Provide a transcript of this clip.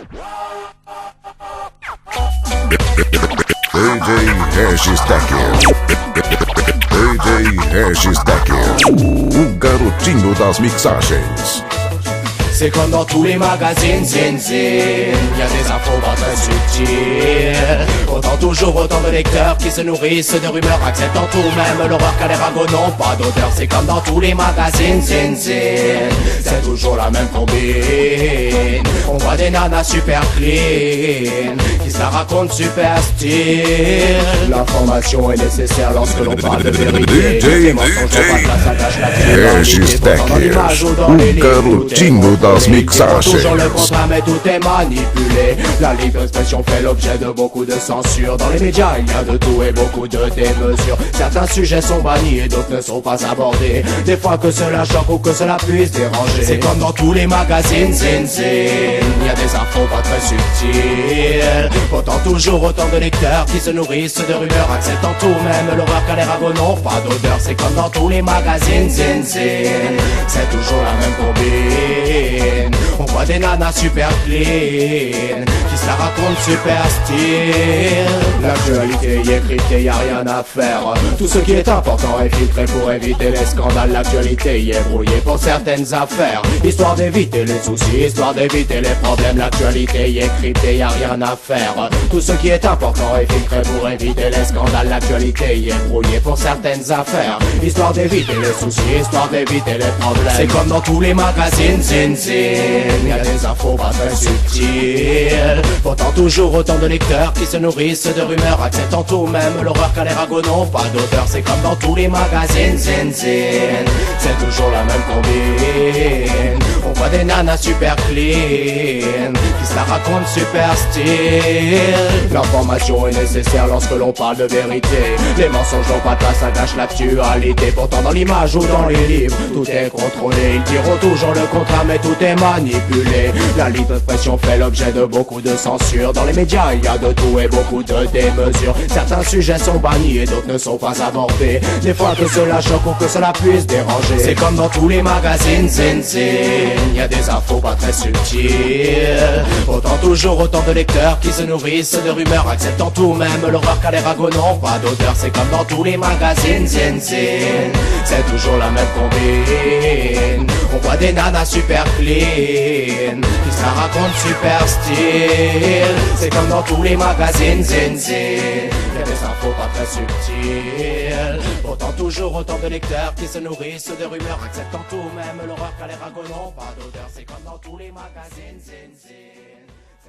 DJ Regis Decker. DJ Regis Decker. O garotinho das mixagens. C'est comme dans tous les magazines, zin zin. Y'a des infos pas très subtiles. Autant toujours autant de lecteurs qui se nourrissent de rumeurs, acceptant tout même l'horreur car les ragots n'ont pas d'odeur. C'est comme dans tous les magazines, zin zin. C'est toujours la même combine. On voit des nanas super clean qui se la racontent super style. L'information est nécessaire lorsque l'on parle de vérité. Les mensonges n'ont pas de place, ça cache la Regis Decker. O garotinho das mixagens. Toujours le contrat mais tout est manipulé. La libre expression fait l'objet de beaucoup de censure. Dans les médias il y a de tout et beaucoup de démesures. Certains sujets sont bannis et d'autres ne sont pas abordés. Des fois que cela choque ou que cela puisse déranger. C'est comme dans tous les magazines, zin zin. Il y a des infos pas très subtiles. Pourtant toujours autant de lecteurs qui se nourrissent de rumeurs, acceptant tout même l'horreur car les ragots n'ont pas d'odeur. C'est comme dans tous les magazines, zin zin. C'est toujours la même combine. On voit des nanas super clean qui se la racontent super style. L'actualité y est cryptée, y'a rien à faire. Tout ce qui est important est filtré pour éviter les scandales. L'actualité y est brouillée pour certaines affaires, histoire d'éviter les soucis, histoire d'éviter les problèmes. L'actualité y est cryptée, y'a rien à faire. Tout ce qui est important est filtré pour éviter les scandales. L'actualité y est brouillée pour certaines affaires, histoire d'éviter les soucis, histoire d'éviter les problèmes. C'est comme dans tous les magazines, zin zin. Y'a des infos pas très subtiles. Pourtant toujours autant de lecteurs qui se nourrissent de rumeurs, acceptant tout même l'horreur car les ragots n'ont pas d'odeur. C'est comme dans tous les magazines, zin zin. C'est toujours la même combine. On voit des nanas super clean qui se la racontent super style. L'information est nécessaire lorsque l'on parle de vérité. Les mensonges n'ont pas de place, ça gâche l'actualité. Pourtant dans l'image ou dans les livres tout est contrôlé. Ils diront toujours le contraire mais tout est manipulé. La libre expression fait l'objet de beaucoup de censure. Dans les médias il y a de tout et beaucoup de démesures. Certains sujets sont bannis et d'autres ne sont pas abordés. Des fois que cela choque ou que cela puisse déranger. C'est comme dans tous les magazines, zin zin. Il y a des infos pas très subtiles. Pourtant toujours autant de lecteurs qui se nourrissent de rumeurs, acceptant tout même l'horreur car les ragots n'ont pas d'odeur. C'est comme dans tous les magazines, zin zin. C'est toujours la même combine. On voit des nanas super clean qui se la racontent super style. C'est comme dans tous les magazines, zin zin. Y'a des infos pas très subtiles. Pourtant toujours autant de lecteurs qui se nourrissent de rumeurs, acceptant tout même l'horreur car les ragots n'ont pas d'odeur. C'est comme dans tous les magazines, zin zin.